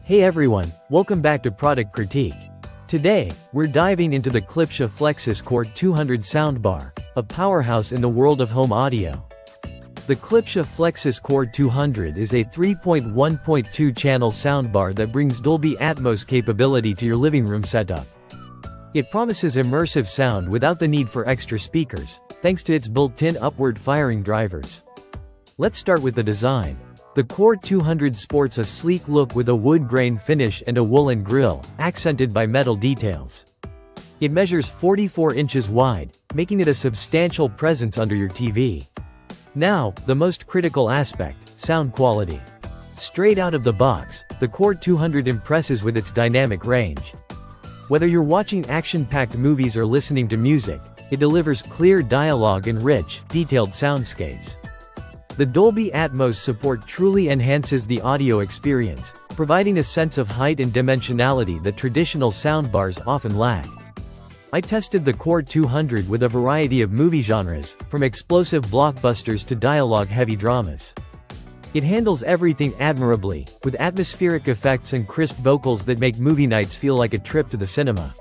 Hey everyone, welcome back to Product Critique. Today, we're diving into the Klipsch Flexus Core 200 Soundbar, a powerhouse in the world of home audio. The Klipsch Flexus Core 200 is a 3.1.2 channel soundbar that brings Dolby Atmos capability to your living room setup. It promises immersive sound without the need for extra speakers, thanks to its built-in upward firing drivers. Let's start with the design. The Core 200 sports a sleek look with a wood grain finish and a woolen grille, accented by metal details. It measures 44 inches wide, making it a substantial presence under your TV. Now, the most critical aspect, sound quality. Straight out of the box, the Core 200 impresses with its dynamic range. Whether you're watching action-packed movies or listening to music, it delivers clear dialogue and rich, detailed soundscapes. The Dolby Atmos support truly enhances the audio experience, providing a sense of height and dimensionality that traditional soundbars often lack. I tested the Core 200 with a variety of movie genres, from explosive blockbusters to dialogue-heavy dramas. It handles everything admirably, with atmospheric effects and crisp vocals that make movie nights feel like a trip to the cinema.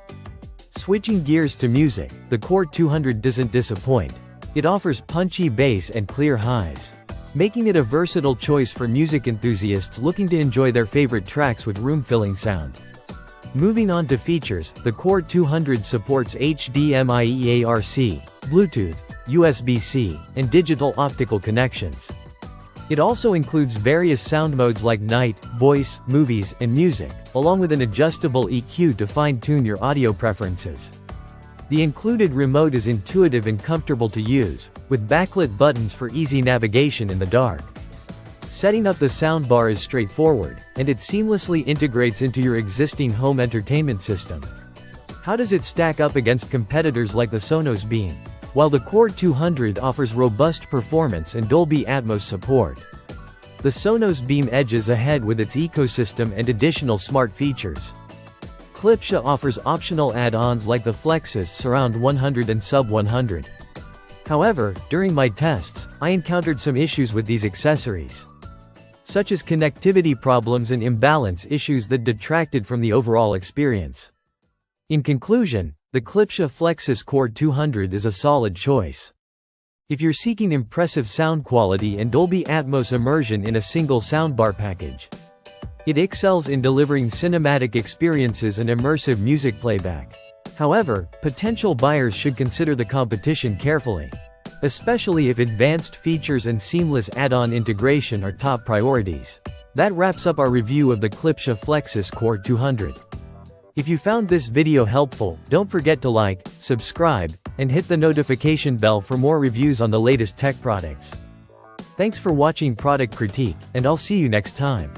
Switching gears to music, the Core 200 doesn't disappoint. It offers punchy bass and clear highs, making it a versatile choice for music enthusiasts looking to enjoy their favorite tracks with room-filling sound. Moving on to features, the Core 200 supports HDMI EARC, Bluetooth, USB-C, and digital optical connections. It also includes various sound modes like night, voice, movies, and music, along with an adjustable EQ to fine-tune your audio preferences. The included remote is intuitive and comfortable to use, with backlit buttons for easy navigation in the dark. Setting up the soundbar is straightforward, and it seamlessly integrates into your existing home entertainment system. How does it stack up against competitors like the Sonos Beam? While the Core 200 offers robust performance and Dolby Atmos support, the Sonos Beam edges ahead with its ecosystem and additional smart features. Klipsch offers optional add-ons like the Flexus Surround 100 and Sub 100. However, during my tests, I encountered some issues with these accessories, such as connectivity problems and imbalance issues that detracted from the overall experience. In conclusion, the Klipsch Flexus Core 200 is a solid choice. If you're seeking impressive sound quality and Dolby Atmos immersion in a single soundbar package, it excels in delivering cinematic experiences and immersive music playback. However, potential buyers should consider the competition carefully, especially if advanced features and seamless add-on integration are top priorities. That wraps up our review of the Klipsch Flexus Core 200. If you found this video helpful, don't forget to like, subscribe, and hit the notification bell for more reviews on the latest tech products. Thanks for watching Product Critique, and I'll see you next time.